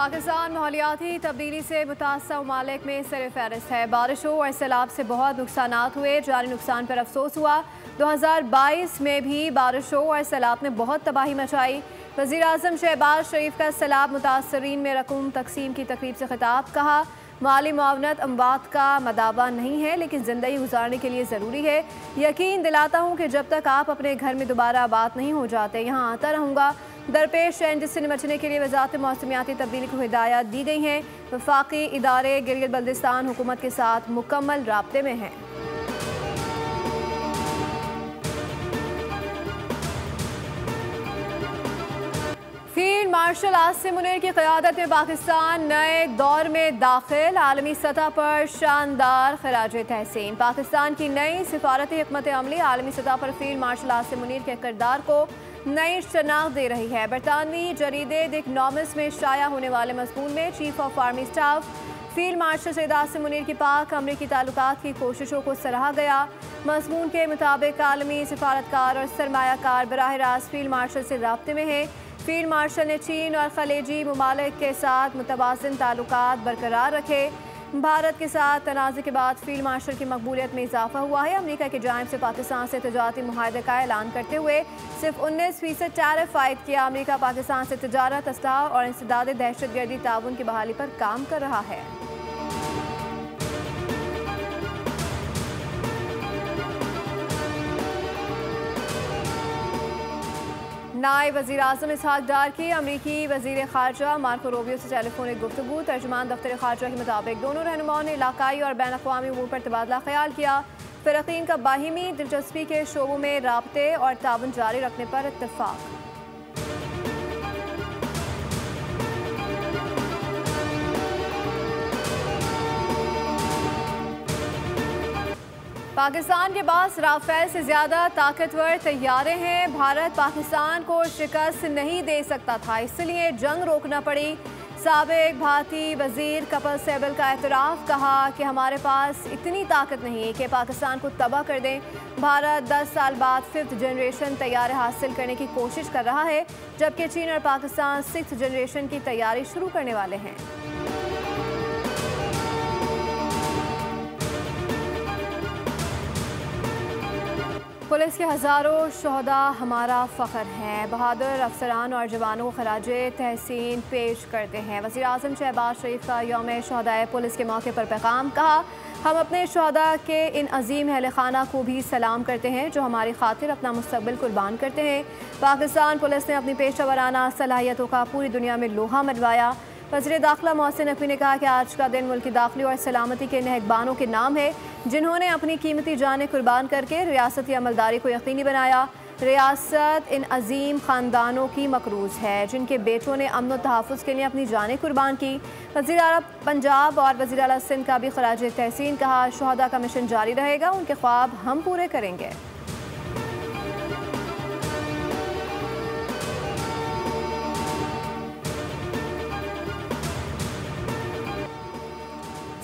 पाकिस्तान माहौलियाती तब्दीली से मुतासर ममालिक में सर फहरिस्त है। बारिशों और सैलाब से बहुत नुकसान हुए। जारी नुकसान पर अफसोस हुआ। 2022 में भी बारिशों और सैलाब ने बहुत तबाही मचाई। वज़ीर आज़म शहबाज शरीफ का सैलाब मुतासरीन में रकूम तकसीम की तकरीब से खिताब। कहा, माली मुआवनत अमवात का मदाबा नहीं है, लेकिन ज़िंदगी गुजारने के लिए ज़रूरी है। यकीन दिलाता हूँ कि जब तक आप अपने घर में दोबारा आबाद नहीं हो जाते, यहाँ आता रहूँगा। दरपेश एनजिस से निपटने के लिए वज़ारत मौसमियाती तब्दीली को हिदायत दी गई हैं। वफाकी इदारे गिलगित बल्तिस्तान हुकूमत के साथ मुकम्मल राब्ते में हैं। फील्ड मार्शल आसिम मुनीर की क़यादत में पाकिस्तान नए दौर में दाखिल। आलमी सतह पर शानदार खराज तहसीन। पाकिस्तान की नई सिफारती हिकमत अमली आलमी सतह पर फील्ड मार्शल आसिम मुनीर के किरदार को नई शनाख्त दे रही है। बरतानवी जरीदे द इकनॉमिस्ट में शाया होने वाले मज़मून में chief of army staff field marshal Syed Asim Munir की पाक अमरीकी ताल्लुकात की कोशिशों को सराहा गया। मज़मून के मुताबिक आलमी सिफारतकार और सरमायाकार बराह रास्त फील्ड मार्शल से राब्ते में है। फील्ड मार्शल ने चीन और खलीजी ममालिक के साथ मुतवाज़िन ताल्लुकात बरकरार रखे। भारत के साथ तनाज़े के बाद फील्ड मार्शल की मकबूलियत में इजाफा हुआ है। अमेरिका की जानिब से पाकिस्तान से तजारती मुआहदे का ऐलान करते हुए सिर्फ 19% टैरिफ आयद किया। अमेरिका पाकिस्तान से तजारत, असलाह और इंसदाद दहशतगर्दी ताउन की बहाली पर काम कर रहा है। नायब वज़ीर आज़म इसहाक डार की अमरीकी वज़ीर ख़ारजा मार्को रूबियो से टेलीफोनिक गुफ्तगू। तर्जुमान दफ्तर ख़ारजा के मुताबिक दोनों रहनुमाओं ने इलाकाई और बैन अक़वामी उमूर पर तबादला ख्याल किया। फ़िरक़ीन का बाहिमी दिलचस्पी के शोबों में राब्ते और ताउन जारी रखने पर इत्तफ़ाक़। पाकिस्तान के पास राफेल से ज़्यादा ताकतवर तैयारे हैं। भारत पाकिस्तान को शिकस्त नहीं दे सकता था, इसलिए जंग रोकना पड़ी। साबिक भारतीय वज़ीर कपिल सिब्बल का एतराफ़। कहा कि हमारे पास इतनी ताकत नहीं है कि पाकिस्तान को तबाह कर दें। भारत 10 साल बाद 5th जनरेशन तैयारे हासिल करने की कोशिश कर रहा है, जबकि चीन और पाकिस्तान 6th जनरेशन की तैयारी शुरू करने वाले हैं। पुलिस के हज़ारों शोहदा हमारा फ़ख्र हैं। बहादुर अफसरान और जवानों को खराज तहसीन पेश करते हैं। वज़ीर आज़म शहबाज शरीफ का यौम शोहदाए पुलिस के मौके पर पैगाम। कहा, हम अपने शोहदा के इन अजीम अहल खाना को भी सलाम करते हैं जो हमारी खातिर अपना मुस्तक़बिल कुर्बान करते हैं। पाकिस्तान पुलिस ने अपनी पेशा वराना सलाहियतों का पूरी दुनिया में लोहा मनवाया। वज़ीर दाखिला मोहसिन नकवी ने कहा कि आज का दिन मुल्क की दाखिली और सलामती के नहगबानों के नाम है, जिन्होंने अपनी कीमती जानें कुर्बान करके रियासती अमलदारी को यकीनी बनाया। रियासत इन अजीम ख़ानदानों की मकरूज़ है, जिनके बेटों ने अमन व तहफ़्फ़ुज़ के लिए अपनी जानें कुर्बान की। वज़ीर आला पंजाब और वज़ीर आला सिंध का भी खराज तहसीन। कहा, शोहदा का मिशन जारी रहेगा, उनके ख्वाब हम पूरे करेंगे।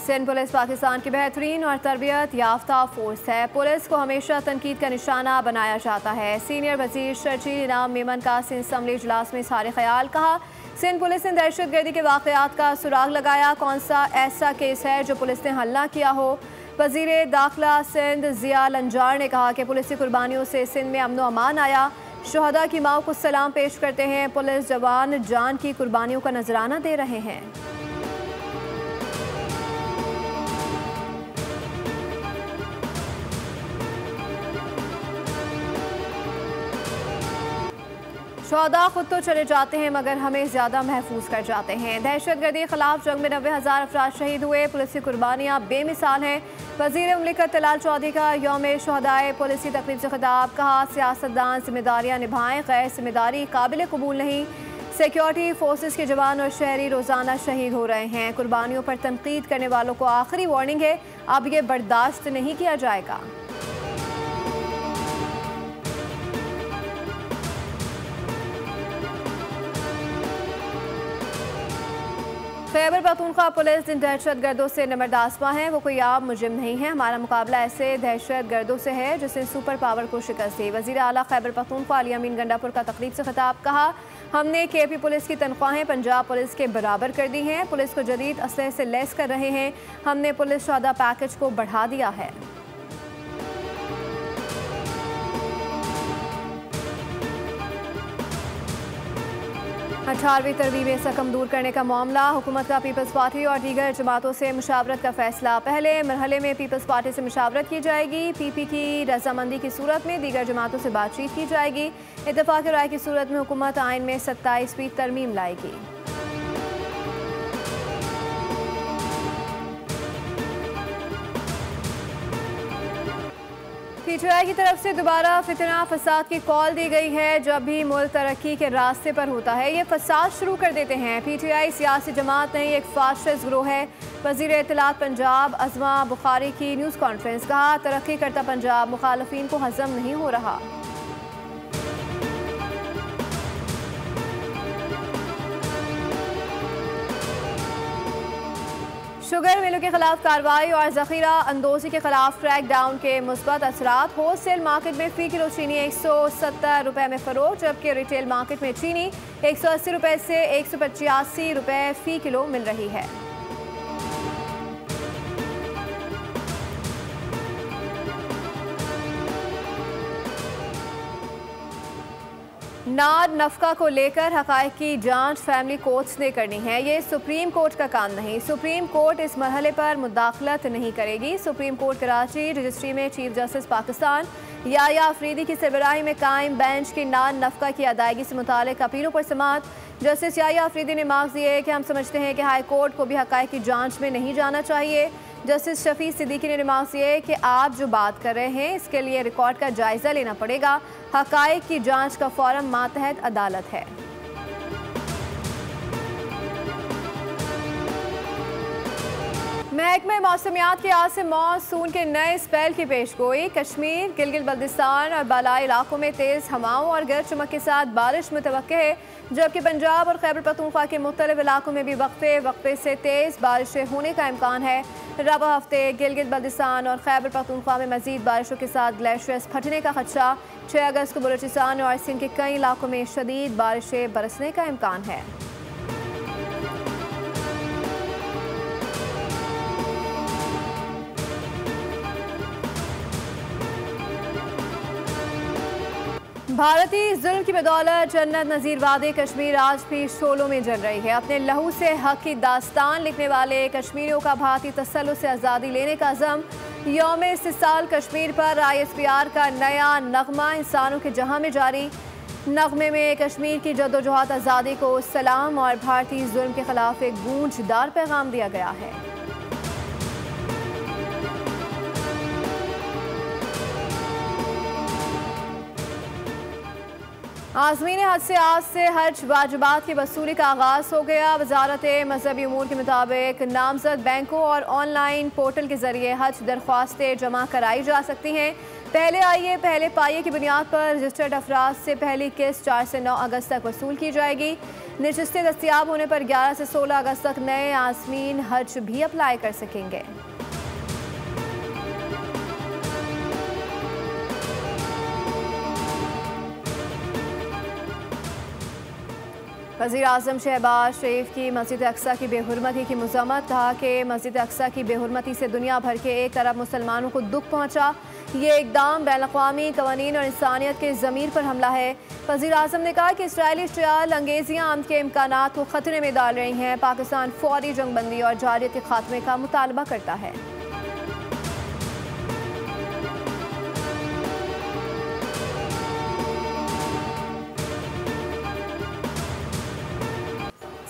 सिंध पुलिस पाकिस्तान की बेहतरीन और तरबियत याफ्ता फोर्स है। पुलिस को हमेशा तनकीद का निशाना बनाया जाता है। सीनियर वज़ीर शर्जील इनाम मेमन का सिंध असम्बली इजलास में इज़हार ख्याल। कहा, सिंध पुलिस ने दहशतगर्दी के वाक़यात का सुराग लगाया। कौन सा ऐसा केस है जो पुलिस ने हल ना किया हो। वज़ीर दाखिला सिंध ज़िया लंजार ने कहा कि पुलिस की कुर्बानियों से सिंध में अमन व अमान आया। शोहदा की माओ को सलाम पेश करते हैं। पुलिस जवान जान की कुर्बानियों का नजराना दे रहे हैं। शोहदा खुद तो चले जाते हैं, मगर हमें ज़्यादा महफूज कर जाते हैं। दहशतगर्दी के खिलाफ जंग में 90,000 अफराद शहीद हुए। पुलिस की कुर्बानियाँ बेमिसाल हैं। वज़ीर मुमलिकत तलाल चौधरी का यौम शोहदाए पुलिस की तकरीब से खिताब। कहा, सियासतदान जिम्मेदारियाँ निभाएं, गैर जिम्मेदारी काबिल कबूल नहीं। सिक्योरिटी फोर्सेस के जवान और शहरी रोज़ाना शहीद हो रहे हैं। कुर्बानियों पर तनकीद करने वालों को आखिरी वार्निंग है, अब ये बर्दाश्त नहीं किया जाएगा। खैबर पख्तूनख्वा पुलिस इन दहशतगर्दों से नमरदासमा है। वो कोई आम मुजरिम नहीं है। हमारा मुकाबला ऐसे दहशतगर्दों से है जिसने सुपर पावर को शिकस्त दी। वज़ीर आला खैबर पख्तूनख्वा अली अमीन गंडापुर का तकरीब से खिताब। कहा, हमने KP पुलिस की तनख्वाहें पंजाब पुलिस के बराबर कर दी हैं। पुलिस को जदीद असलहे से लैस कर रहे हैं। हमने पुलिस शहदा पैकेज को बढ़ा दिया है। 18वीं तरवीब सकम दूर करने का मामला। हुकूमत का पीपल्स पार्टी और दीगर जमातों से मुशावरत का फैसला। पहले मरहले में पीपल्स पार्टी से मुशावरत की जाएगी। PP की रजामंदी की सूरत में दीगर जमातों से बातचीत की जाएगी। इत्तफाक राय की सूरत में हुकूमत आइन में 27वीं तरमीम लाएगी। PTI की तरफ से दोबारा फितना फसाद की कॉल दी गई है। जब भी मुल्क तरक्की के रास्ते पर होता है ये फसाद शुरू कर देते हैं। PTI सियासी जमात नहीं, एक फाशिस्ट ग्रोह है। वज़ीर इत्तलात पंजाब अज़मा बुखारी की न्यूज़ कॉन्फ्रेंस। कहा, तरक्की करता पंजाब मुखालफिन को हजम नहीं हो रहा। शुगर मिलों के खिलाफ कार्रवाई और जखीरा अंदोजी के खिलाफ क्रैक डाउन के मुस्बत असरात। होलसेल मार्केट में फ़ी किलो चीनी 170 रुपये में फ़रोख्त, जबकि रिटेल मार्केट में चीनी 180 रुपये से 185 रुपये फ़ी किलो मिल रही है। नाद नफका को लेकर हक़ाइक़ की जांच फैमिली कोर्ट्स ने करनी है। ये सुप्रीम कोर्ट का काम नहीं। सुप्रीम कोर्ट इस मरहले पर मुदाखलत नहीं करेगी। सुप्रीम कोर्ट कराची रजिस्ट्री में चीफ जस्टिस पाकिस्तान याया अफरीदी की सरबराही में कायम बेंच की नाद नफका की अदायगी से मुतालिक अपीलों पर समाअत। जस्टिस याया अफरीदी ने मार्क्स दिए कि हम समझते हैं कि हाई कोर्ट को भी हक़ाइक़ की जाँच में नहीं जाना चाहिए। जस्टिस शफी सिद्दीकी ने रिमार्क्स दिए कि आप जो बात कर रहे हैं इसके लिए रिकॉर्ड का जायजा लेना पड़ेगा। हक़ाइक़ की जांच का फोरम मातहत अदालत है। महकमे मौसमियात के आज से मॉनसून के नए स्पेल की पेशगोई। कश्मीर, गिलगित बल्तिस्तान और बालाई इलाकों में तेज़ हवाओं और गरज चमक के साथ बारिश मुतवक्के है, जबकि पंजाब और खैबर पख्तूनख्वा के मुख्तलिफ इलाकों में भी वक्फे वक्फे से तेज़ बारिशें होने का इम्कान है। रबा हफ्ते गिलगित बल्तिस्तान और खैबर पख्तूनख्वा में मजीद बारिशों के साथ ग्लेशियर्स फटने का खदशा। 6 अगस्त को बलूचिस्तान और सिंध के कई इलाकों में शदीद बारिशें बरसने का इम्कान है। भारतीय जुल्म की बदौलत जन्नत नज़ीर वादे कश्मीर आज भी शोलों में जल रही है। अपने लहू से हक की दास्तान लिखने वाले कश्मीरियों का भारतीय तसल्लुत से आज़ादी लेने का अज़म। यौम इस्तिसाल कश्मीर पर ISPR का नया नगमा इंसानों के जहां में जारी। नगमे में कश्मीर की जद्दोजहद आज़ादी को सलाम और भारतीय जुल्म के खिलाफ एक गूंजदार पैगाम दिया गया है। आज़मीन हज से हज वाजिबात की वसूली का आगाज़ हो गया। वजारत मजहबी उमूर के मुताबिक नामजद बैंकों और ऑनलाइन पोर्टल के जरिए हज दरख्वास्तें जमा कराई जा सकती हैं। पहले आइए पहले पाइए की बुनियाद पर रजिस्टर्ड अफराद से पहली किस्त 4 से 9 अगस्त तक वसूल की जाएगी। नशिस्तें दस्तियाब होने पर 11 से 16 अगस्त तक नए आज़मीन हज भी अप्लाई कर सकेंगे। वज़ीर आज़म शहबाज शरीफ की मस्जिद अक्सा की बेहुरमती की मज़म्मत। कहा कि मस्जिद अक्सा की बेहुरमती से दुनिया भर के 1 अरब मुसलमानों को दुख पहुँचा। ये इक़दाम बैनुल-अक़वामी क़वानीन और इंसानियत के ज़मीर पर हमला है। वज़ीर आज़म ने कहा कि इसराइली इश्तियाल अंगेज़ियाँ आम के इम्कानात को ख़तरे में डाल रही हैं। पाकिस्तान फौरी जंगबंदी और जारियत के खात्मे का मुतालबा करता है।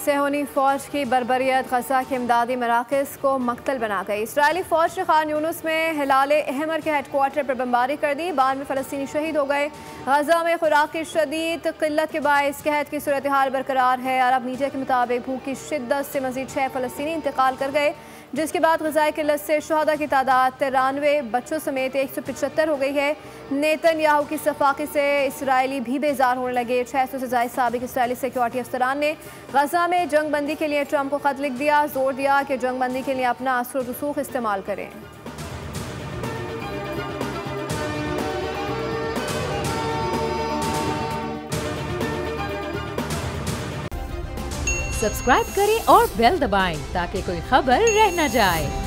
सेहोनी फ़ौज की बर्बरियत गज़ा के इमदादी मराकज़ को मकतल बना गई। इसराइली फ़ौज ने खान यूनुस में हिलाल अहमर के हेडक्वार्टर पर बमबारी कर दी। 92 फ़लस्तीनी शहीद हो गए। गज़ा में खुराक की शदीद किल्लत के बायस कहत की सूरत हाल बरकरार है। अरब मीडिया के मुताबिक भूख की शिद्दत से मज़ीद 6 फ़लस्तीनी इंतकाल कर गए। जिसके बाद ग़िज़ाई किल्लत से शुहदा की तादाद 93 बच्चों समेत 175 हो गई है। नेतन्याहू की सफाकी से इसराइली भी बेजार होने लगे। 600 से ज़ायद साबिक इसराइली सिक्योरिटी अफसरान ने गजा में जंग बंदी के लिए ट्रंप को खत लिख दिया, जोर दिया कि जंग बंदी के लिए अपना असर रसूख इस्तेमाल करें। सब्सक्राइब करें और बेल दबाएं ताकि कोई खबर रह न जाए।